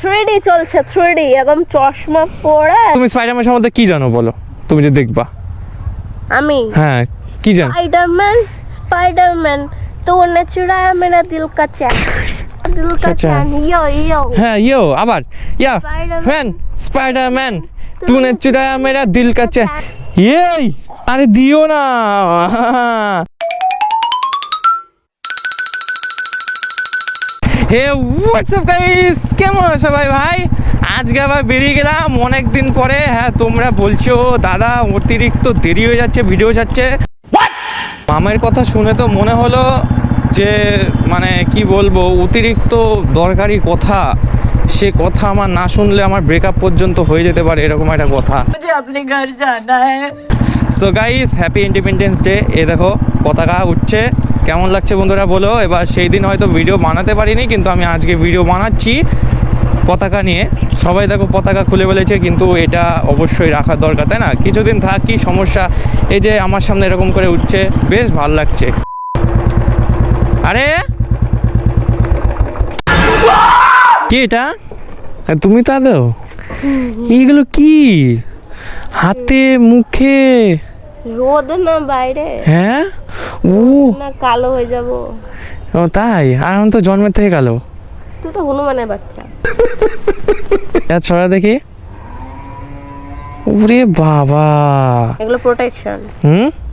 3D চলছে 3D এরকম চশমা পরে। তুমি স্পাইডারম্যান সম্বন্ধে কি জানো বলো, তুমি যে দেখবা। আমি হ্যাঁ কি জানো? स्पाइडरमैन तूने चुराया मेरा दिल का चैन दिल का चैन यो यो। হ্যাঁ ইয়ো আবার ইয়া ম্যান স্পাইডারম্যান तूने चुराया मेरा दिल का चैन। এই আরে দিও না। হে হোয়াটসঅ্যাপ গাইস, কেমন আছো সবাই ভাই? আজকে আবার বেরিয়ে গেলাম অনেক দিন পরে। হ্যাঁ তোমরা বলছো দাদা অতিরিক্ত দেরি হয়ে যাচ্ছে, ভিডিও যাচ্ছে। মামের কথা শুনে তো মনে হলো যে মানে কি বলবো, অতিরিক্ত দরকারি কথা, সে কথা আমার না শুনলে আমার ব্রেকআপ পর্যন্ত হয়ে যেতে পারে, এরকম একটা কথা। मुझे अपने घर जाना है। So guys happy Independence Day. এ দেখো পতাকা উঠছে, কেমন লাগছে বন্ধুরা বলো। এবার সেই দিন হয়তো ভিডিও বানাতে পারিনি, কিন্তু আমি আজকে ভিডিও বানাচ্ছি পতাকা নিয়ে। সবাই দেখো পতাকা খুলে ফেলেছে, কিন্তু এটা অবশ্যই রাখার দরকার, তাই না? কিছুদিন থাক, কি সমস্যা। এই যে আমার সামনে এরকম করে উঠছে, বেশ ভাল লাগছে। আরে কি এটা? তুমি তা দাও, এইগুলো কি হাতে মুখে? রোদ না বাইরে, হ্যাঁ ও না কালো হয়ে যাব। ও তাই? আর আমি তো জন্মের থেকে কালো। তুই তো হনুমানের বাচ্চা। ছড়া দেখি। ওরে বাবা, এগুলো প্রোটেকশন।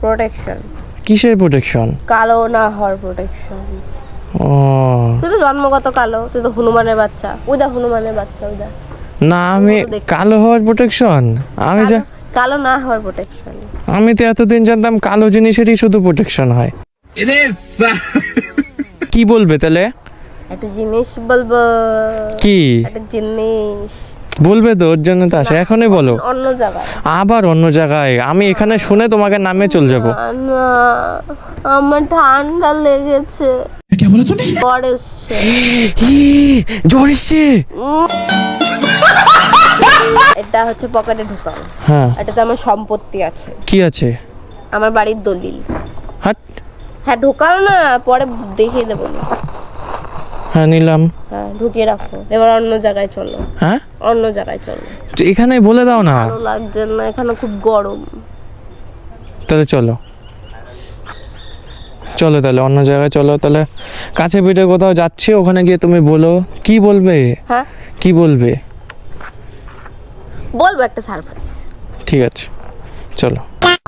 প্রোটেকশন কিসের প্রোটেকশন? কালো না হওয়ার প্রোটেকশন। ও তুই তো জন্মগত কালো, তুই তো হনুমানের বাচ্চা। উদা হনুমানের বাচ্চা উদা। না আমি কালো হওয়ার প্রোটেকশন? কালো না হওয়ার প্রোটেকশন। আমি তো এতদিন জানতাম কালো জিনিসেরই শুধু প্রোটেকশন হয়। কি বলবে তাহলে? একটা জিনিস বলবো। কি একটা জিনিস বলবে? তো ওর জন্য তো আসে, এখনই বলো। অন্য জায়গায়। আবার অন্য জায়গায়? আমি এখানে শুনে তোমাকে নামে চলে যাবো। না আমার ঠান্ডা লেগেছে। কে বলে তুমি? জ্বর এসছে। জ্বর এসছে? এটা হচ্ছে পকেটে ঢুকাও। হ্যাঁ এটাতে আমার সম্পত্তি আছে। কি আছে? আমার বাড়ির দলিল। হাট। হ্যাঁ ঢুকাও না, পরে দেখিয়ে দেবো। হ্যাঁ নিলাম। হ্যাঁ ঢুকিয়ে রাখো। এবার অন্য জায়গায় চলো। হ্যাঁ অন্য জায়গায় চলো। এখানে বলে দাও না। ভালো লাগছে না, এখানে খুব গরম। তাহলে চলো চলো, তাহলে অন্য জায়গায় চলো। তাহলে কাছে পিঠে কোথাও যাচ্ছি, ওখানে গিয়ে তুমি বলো। কি বলবে? হ্যাঁ কি বলবে? বলবো একটা সারপ্রাইজ। ঠিক আছে চলো।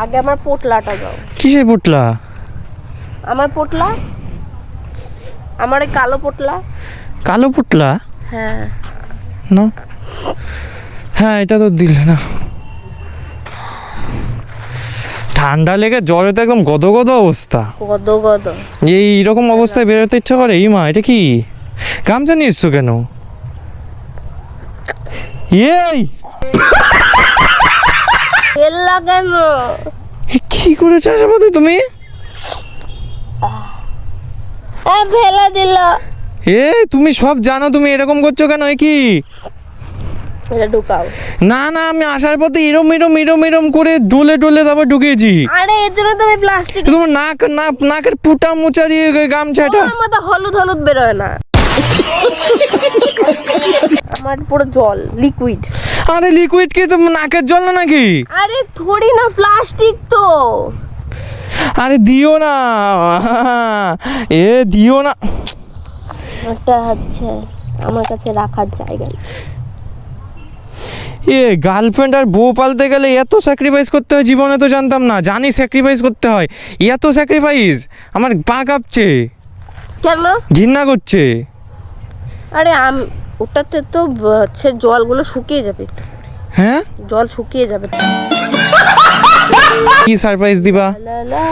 আগে আমার পোটলাটা দাও। কিসের পুটলা? আমার পোটলা, আমার এই কালো পোটলা। কালো পুটলা? হ্যাঁ না হ্যাঁ এটা তো দিলে না। ঠান্ডা লেগে জ্বরে তো একদম গদ গদ অবস্থা। গদ গদ। এইরকম অবস্থায় বেরোতে ইচ্ছা করে? এই মা এটা কি গামছা নিয়ে এসছো কেন? এই তেল লাগানো। কি করেছো তুমি? ফেলে দিল। তুমি সব জানো, তুমি এরকম করছো কেন? কি এটা ঢুকাও। না না, আমি আসার পথে এরম এরম এরম এরম করে ডলে ডলে তারপর ঢুকিয়েছি। আরে এর জন্য তো আমি প্লাস্টিক। তোমার নাকের পুটা মুচারি গামছাটা আমার মতো হলুদ হলুদ বেরোয় না। আমার পুরো জল লিকুইড। আরে লিকুইড কি তো নাকের জল না নাকি? আরে থোড়ি না, প্লাস্টিক তো। আরে দিও না, দিও না। এটা হচ্ছে আমার কাছে রাখার জায়গা। গার্লফ্রেন্ড আর বউ পালতে গেলে এত স্যাক্রিফাইস করতে হয়, জীবনে তো জানতাম না। জানি স্যাক্রিফাইস করতে হয়, এত স্যাক্রিফাইস। আমার পা কাঁপছে, কেন ঘৃণা করছে। আরে ওটাতে তো হচ্ছে জলগুলো শুকিয়ে যাবে। হ্যাঁ জল শুকিয়ে যাবে। কি সারপ্রাইজ দিবা? লা লা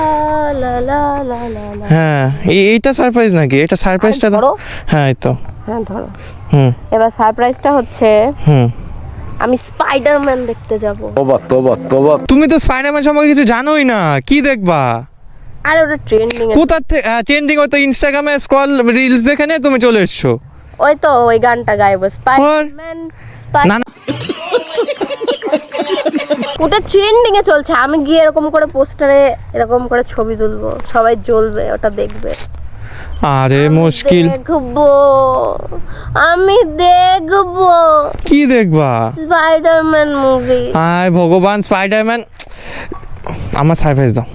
লা লা লা লা লা। হ্যাঁ এইটা সারপ্রাইজ নাকি? এটা সারপ্রাইজটা ধরো। হ্যাঁ এই তো। হ্যাঁ ধরো। এবার সারপ্রাইজটা হচ্ছে আমি স্পাইডারম্যান দেখতে যাব। তোবা তোবা তোবা। তুমি তো স্পাইডারম্যান সম্পর্কে কিছু জানোই না, কি দেখবা? আরে ওটা ট্রেন্ডিং এ। কোথা থেকে ট্রেন্ডিং? হয়তো ইনস্টাগ্রামে স্ক্রল রিলস দেখে নিয়ে তুমি চলে এসছো। ওই তো ওই গানটা গাইবো, স্পাইডারম্যান না না ওটা ট্রেন্ডিং এ চলছে। আমি গিয়ে এরকম করে পোস্টারে এরকম করে ছবি তুলবো, সবাই জ্বলবে, ওটা দেখবে। আরে মুশকিল, দেখবো, আমি দেখবো কি দেখবা? Spiderman movie. আয় ভগবান, স্পাইডারম্যান, আমার সারপ্রাইজ দাও।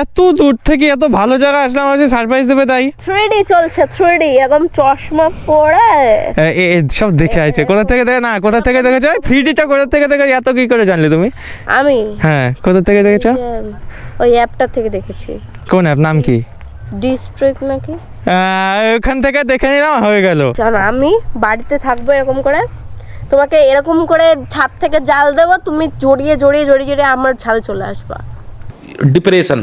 এত দূর থেকে এত ভালো জায়গা আসলাম, হচ্ছে সারপ্রাইজ দেবে তাই? 3D চলছে, 3D এরকম চশমা পরে সব দেখে আছে। কোথা থেকে দেখে, না কোথা থেকে দেখেছো? 3Dটা কোথা থেকে দেখে, এত কি করে জানলে তুমি? আমি হ্যাঁ, কোথা থেকে দেখেছো? ওই অ্যাপটা থেকে দেখেছি। কোন অ্যাপ, নাম কি? ডিস্ট্রিক্ট নাকি? ওখান থেকে দেখে নিলাম, হয়ে গেল। জানো আমি বাড়িতে থাকবো এরকম করে, তোমাকে এরকম করে ছাদ থেকে জাল দেবো, তুমি জড়িয়ে জড়িয়ে জড়িয়ে জড়িয়ে আমার ছাদে চলে আসবা। ডিপ্রেশন।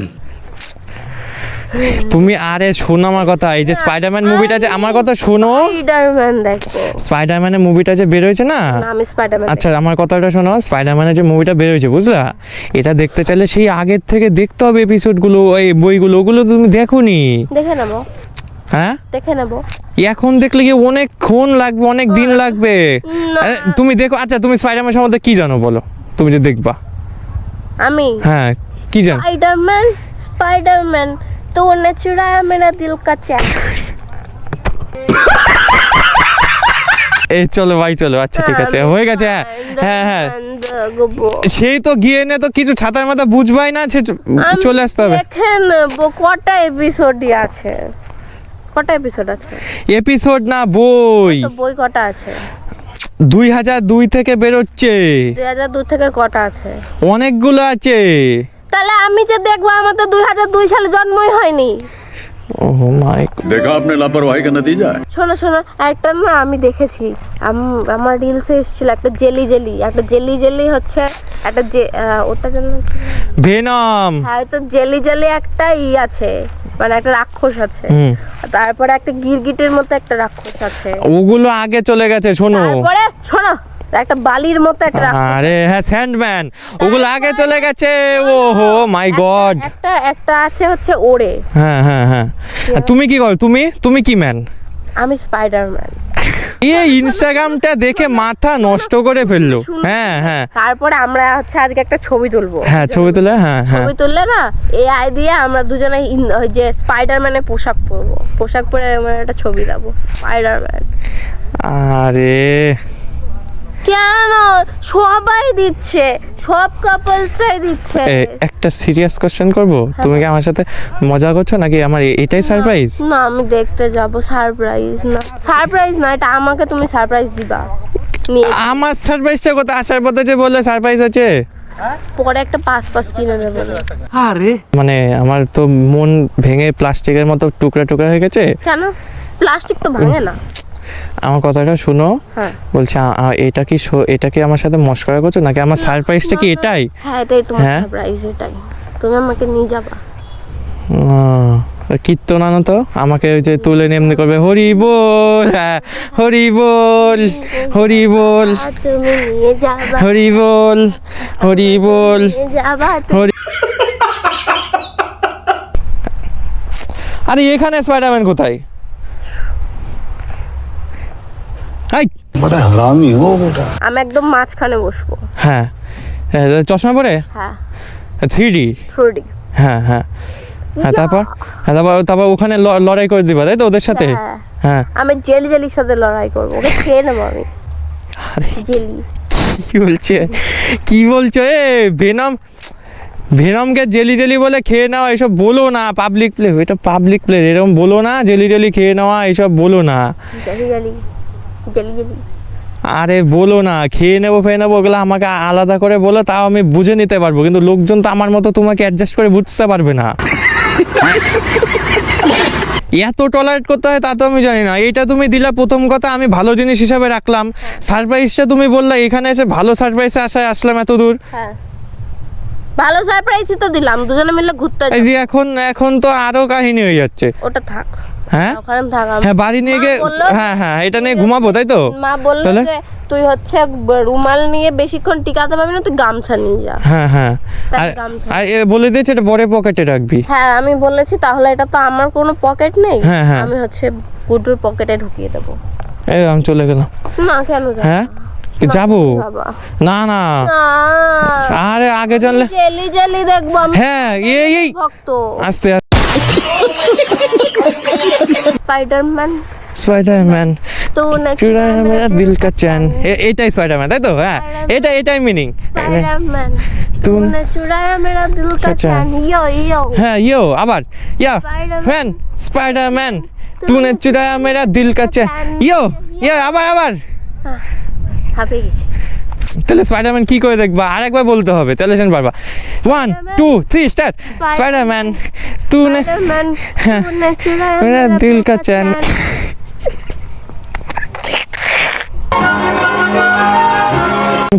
তুমি আরে শোনো আমার কথা, এই যে স্পাইডারম্যান মুভিটা, যে আমার কথা শোনো, স্পাইডারম্যান দেখো। স্পাইডারম্যানের মুভিটা যে বের হয়েছে না, আমি স্পাইডারম্যান। আচ্ছা আমার কথাটা শোনো, স্পাইডারম্যানের যে মুভিটা বের হয়েছে বুঝলা, এটা দেখতে চাইলে সেই আগের থেকে দেখতে হবে এপিসোডগুলো, এই বইগুলো, ওগুলো তুমি দেখোনি? দেখে নেবো, হ্যাঁ দেখে নেবো। এখন দেখলে কি অনেকক্ষণ লাগবে, অনেক দিন লাগবে। তুমি দেখো, আচ্ছা তুমি স্পাইডারম্যান সম্বন্ধে কি জানো বলো, তুমি যে দেখবা? আমি হ্যাঁ কি জানো? स्पाइडरमैन स्पाइडरमैन तूने चुराया मेरा दिल का चैन। এই চলো ভাই চলো, আচ্ছা ঠিক আছে, হয়ে গেছে। হ্যাঁ হ্যাঁ, সেই তো গিয়ে নে, তো কিছু ছাতার মাথা বুঝবাই না, সে চলে আসতে হবে। দেখে নেবো কটা এপিসোডই আছে, কটা এপিসোড আছে? এপিসোড না, বই। তো বই কটা আছে? 2002 থেকে বেরোচ্ছে। 2002 থেকে কটা আছে? অনেকগুলো আছে। তাহলে আমি যে দেখবো, আমার তো 2002 সালে জন্মই হয়নি। ওহ মাই, देखा आपने लापरवाही का नतीजा है। শোনো শোনো, একটা না আমি দেখেছি, আমার রিলসে এসেছিল একটা জেলি জেলি, একটা জেলি জেলি হচ্ছে একটা ওটা জন্য ভেনম। হ্যাঁ, তো জেলি জেলি একটা আছে, মানে একটা রাক্ষস আছে, তারপরে একটা গিরগিটের মতো একটা রাক্ষস আছে। ওগুলো আগে চলে গেছে, শোনো। তারপরে শোনো, একটা বালির মতো একটা রাক্ষস। আরে হ্যাঁ, স্যান্ডম্যান, ওগুলো আগে চলে গেছে। ওহো মাই গড। একটা আছে হচ্ছে ওড়ে। হ্যাঁ হ্যাঁ হ্যাঁ, তুমি কি করো? তুমি কি ম্যান? আমি স্পাইডারম্যান। এই ইনস্টাগ্রামটা দেখে মাথা নষ্ট করে ফেললো। হ্যাঁ হ্যাঁ, তারপরে আমরা হচ্ছে আজকে একটা ছবি তুলবো। হ্যাঁ ছবি তুলে, হ্যাঁ হ্যাঁ, ছবি তুললে না, এই আইডিয়া আমরা দুজনে ওই যে স্পাইডারম্যানের পোশাক পরবো, পোশাক পরে আমরা একটা ছবি দেবো স্পাইডারম্যান। আরে কেন সবাই দিচ্ছে, সব কাপলসরাই দিচ্ছে। একটা সিরিয়াস কোশ্চেন করবো, তুমি কি আমার সাথে মজা করছো নাকি আমার এটাই সারপ্রাইজ? না আমি দেখতে যাব, সারপ্রাইজ না, সারপ্রাইজ না, এটা আমাকে তুমি সারপ্রাইজ দিবা। আমার সারপ্রাইজটা কথা, আসার পথে যে বললে সারপ্রাইজ আছে, পরে একটা পাস কিনে দেবো। আরে মানে আমার তো মন ভেঙে প্লাস্টিকের মতো টুকরা টুকরা হয়ে গেছে। কেন? প্লাস্টিক তো ভাঙে না। আমার কথাটা শুনো, হ্যাঁ বলছি এটা কি আমার সাথে মস্করা করছো নাকি আমার সারপ্রাইজটা কি এটাই? হ্যাঁ এটাই তোমার সারপ্রাইজ, এটাই। তুমি আমাকে নিয়ে যাবা। কীর্তন আনো তো, আমাকে ওই যে তুলে এমনি করবে, হরি বল, হ্যাঁ হরি বল, হরি বল, তুমি নিয়ে যাবা, হরি বল, হরি বল, নিয়ে যাবা। হরি। আরে এখানে স্পাইডারম্যান কোথায়? बड़ा हरामी हो बेटा। আমি একদম মাঝখানে বসবো। হ্যাঁ, চশমা পরে, হ্যাঁ 3D। 3D। হ্যাঁ হ্যাঁ হ্যাঁ, তারপর ওখানে লড়াই করে দিবা তাই তো ওদের সাথে? হ্যাঁ হ্যাঁ, আমি জেলির সাথে লড়াই করবো, ওকে খেয়ে নেবো আমি। জেলি কি বলছো? ভেনমকে জেলি বলে খেয়ে নেওয়া এসব বলো না, পাবলিক প্লেস, এটা পাবলিক প্লেস, এরকম বলো না। জেলি খেয়ে নেওয়া এসব বলো না। জেলি। আরে বলো না, খেয়ে নেবো ফেয়ে নেবো, ওগুলো আমাকে আলাদা করে বলো, তাও আমি বুঝে নিতে পারবো, কিন্তু লোকজন তো আমার মতো তোমাকে অ্যাডজাস্ট করে বুঝতে পারবে না। এত টলারেট করতে হয় তা তো আমি জানি না। এইটা তুমি দিলা প্রথম কথা, আমি ভালো জিনিস হিসাবে রাখলাম। সারপ্রাইজটা তুমি বললা, এখানে এসে ভালো সারপ্রাইজে আসায় আসলাম এত দূর। হ্যাঁ ভালো সারপ্রাইজই তো দিলাম, দুজনে মিলে ঘুরতে যাবো। এখন তো আরো কাহিনী হয়ে যাচ্ছে। ওটা থাক। হ্যাঁ ওখানে থাক। হ্যাঁ, বাড়ি নিয়ে গিয়ে, হ্যাঁ এটা নিয়ে ঘুমাবো তাই তো? মা বললো যে তুই হচ্ছে রুমাল নিয়ে বেশিক্ষণ টিকাতে পারবি না, তুই গামছা নিয়ে যা। হ্যাঁ হ্যাঁ, আর বলে দিয়েছে এটা বড় পকেটে রাখবি। হ্যাঁ আমি বলেছি, তাহলে এটা তো আমার কোনো পকেট নেই। হ্যাঁ হ্যাঁ, আমি হচ্ছে গুড্ডুর পকেটে ঢুকিয়ে দেবো। এই আমি চলে গেলাম। না কেন? হ্যাঁ যাবো না না, আরে আগে জানলে। জেলি দেখবো আমি। হ্যাঁ এই ভক্ত আস্তে স্পাইডারম্যান স্পাইডারম্যান तूने चुराया मेरा दिल का चैन এটাই স্পাইডারম্যান তাই তো হ্যাঁ এটাই মিনিং स्पाइडरमैन तूने तूने चुराया मेरा दिल का अच्छा। चैन यो হ্যাঁ ইয়ো আবার ইয়া Spider-Man। ম্যান স্পাইডারম্যান तूने चुराया मेरा दिल का चैन ইয়ো আবার হাঁপিয়ে গেছি তাহলে স্পাইডারম্যান কি করে দেখবা আরেকবার বলতে হবে তাহলে শুন পারবা 1 2 3 স্টার্ট স্পাইডারম্যান तूने स्पाइडरमैन तूने चुराया मेरा दिल का चैन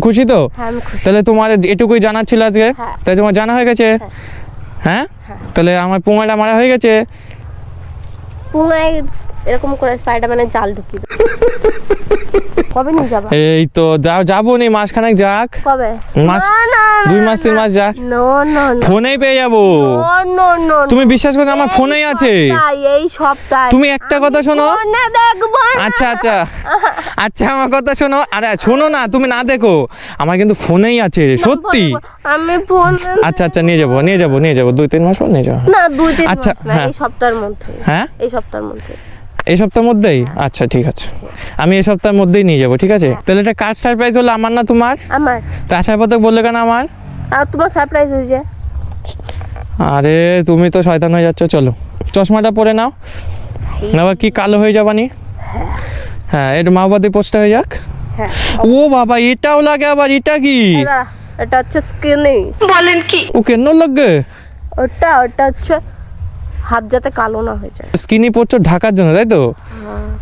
খুশি তো হ্যাঁ আমি খুশি তাহলে তোমার এটুকুই জানার ছিল আজকে হ্যাঁ। তাই তোমার জানা হয়ে গেছে হ্যাঁ তাহলে আমার পুঙ্গাটা মারা হয়ে গেছে পুঙ্গায় এরকম করে স্পাইডারম্যানের জাল ঢুকিয়ে দেবো। কবে নিয়ে যাবা এই তো যাবো নি মাসখানেক যাক কবে মাস না, না, 2 মাস 3 মাস যাক নো নো নো ফোনেই পেয়ে যাবো নো তুমি বিশ্বাস করো আমার ফোনেই আছে এই সপ্তাহে তুমি একটা কথা শোনো ফোনে দেখবো না। আচ্ছা আমার কথা শোনো আরে শোনো না তুমি না দেখো আমার কিন্তু ফোনেই আছে সত্যি আমি ফোন আচ্ছা নিয়ে যাবো 2-3 মাস পর নিয়ে যাবো না 2-3 আচ্ছা, মাস না হ্যাঁ। এই সপ্তাহের মধ্যে হ্যাঁ এই সপ্তাহের মধ্যে এই সপ্তাহের মধ্যেই আচ্ছা ঠিক আছে আমি এই সপ্তাহের মধ্যেই নিয়ে যাবো ঠিক আছে তাহলে এটা কার সারপ্রাইজ হলো আমার না তোমার আমার তা আসার পথে বললে কেন আমার আর তোমার সারপ্রাইজ হয়েছে আরে তুমি তো শয়তান হয়ে যাচ্ছ চলো চশমাটা পরে নাও আবার কি কালো হয়ে যাবানি হ্যাঁ এটা মাওবাদী পোস্টটা হয়ে যাক হ্যাঁ ও বাবা এটাও লাগে আবার এটা কি দাঁড়া, এটা হচ্ছে স্কিনি ও কেন লাগে ওটা হচ্ছে হাত যাতে কালো না হয়ে যায় স্কিনি পড়ছো ঢাকার জন্য তাই তো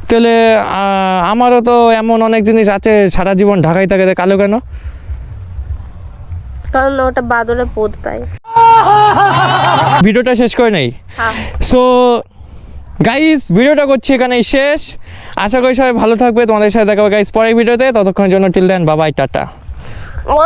তাহলে আমারও তো এমন অনেক জিনিস আছে সারা জীবন ঢাকাই থাকে তা কালো কেন কারণ ওটা বাদলে পোদ তাই ভিডিওটা শেষ করে নেই হ্যাঁ সো গাইস ভিডিওটা করছি এখানেই শেষ আশা করি সবাই ভালো থাকবে তোমাদের সাথে দেখা হবে গাইস পরের ভিডিওতে ততক্ষণের জন্য টিল দেন বাবাই টাটা ও